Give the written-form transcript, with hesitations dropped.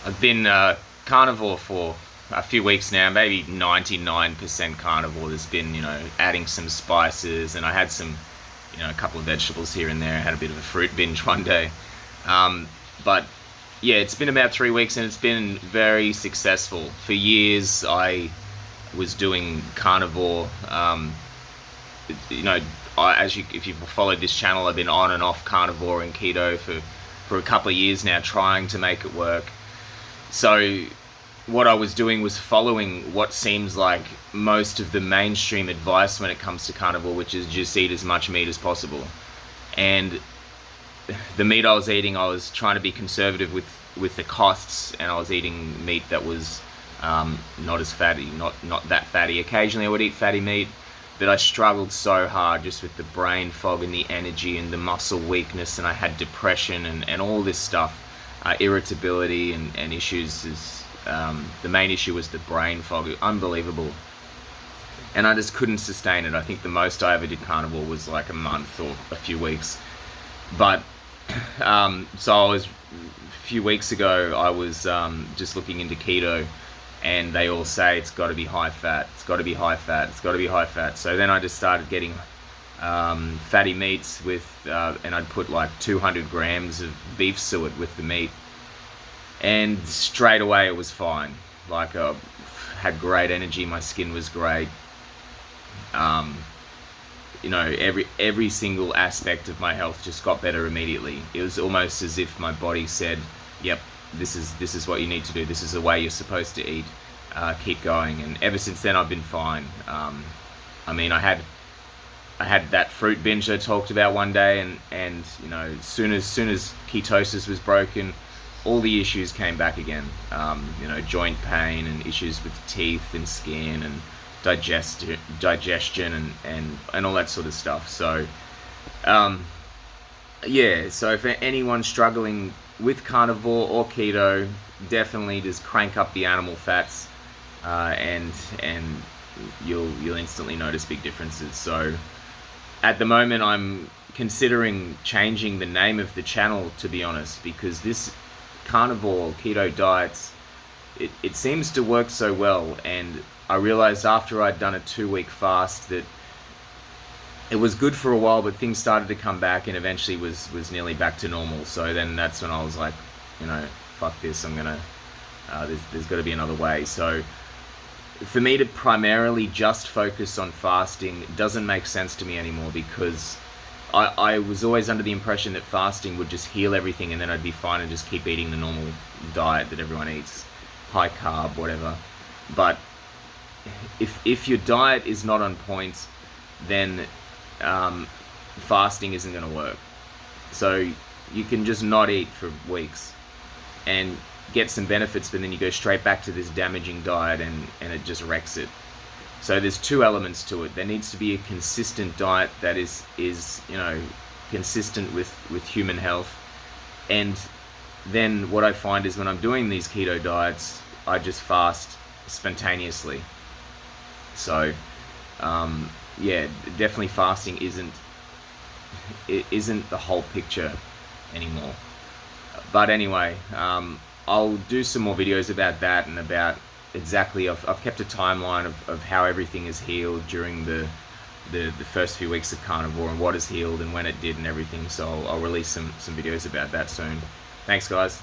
I've been carnivore for a few weeks now, maybe 99% carnivore. There's been, adding some spices, and I had some, a couple of vegetables here and there. I had a bit of a fruit binge one day. But yeah, it's been about 3 weeks and it's been very successful. For years, I was doing carnivore. You know, if you've followed this channel, I've been on and off carnivore and keto for a couple of years now, trying to make it work. So what I was doing was following what seems like most of the mainstream advice when it comes to carnivore, which is just eat as much meat as possible. And the meat I was eating, I was trying to be conservative with the costs, and I was eating meat that was not as fatty, not that fatty. Occasionally I would eat fatty meat, but I struggled so hard just with the brain fog and the energy and the muscle weakness, and I had depression and all this stuff, irritability and issues. The main issue was the brain fog. Unbelievable. And I just couldn't sustain it. I think the most I ever did carnivore was like a month or a few weeks. But so a few weeks ago, I was just looking into keto, and they all say it's got to be high fat, it's got to be high fat, it's got to be high fat. So then I just started getting fatty meats with, and I'd put like 200 grams of beef suet with the meat, and straight away it was fine. Like I had great energy, my skin was great. Every single aspect of my health just got better immediately. It was almost as if my body said, "Yep, this is what you need to do. This is the way you're supposed to eat. Keep going." And ever since then, I've been fine. I had that fruit binge I talked about one day, and as soon as ketosis was broken, all the issues came back again. Joint pain and issues with teeth and skin and digestion and all that sort of stuff. So so for anyone struggling with carnivore or keto, definitely just crank up the animal fats, and you'll instantly notice big differences. So at the moment, I'm considering changing the name of the channel, to be honest, because this carnivore keto diets, it seems to work so well. And I realized after I'd done a 2-week fast that it was good for a while, but things started to come back, and eventually was nearly back to normal. So then that's when I was like, fuck this, I'm gonna there's got to be another way. So for me to primarily just focus on fasting doesn't make sense to me anymore, because I was always under the impression that fasting would just heal everything, and then I'd be fine and just keep eating the normal diet that everyone eats, high carb, whatever. But if your diet is not on point, then fasting isn't going to work. So you can just not eat for weeks and get some benefits, but then you go straight back to this damaging diet, and it just wrecks it. So there's two elements to it. There needs to be a consistent diet that is consistent with human health. And then what I find is when I'm doing these keto diets, I just fast spontaneously. So definitely fasting isn't the whole picture anymore. But anyway, I'll do some more videos about that, and about exactly, I've kept a timeline of how everything is healed during the first few weeks of carnivore, and what is healed and when it did and everything. So I'll release some videos about that soon. Thanks, guys.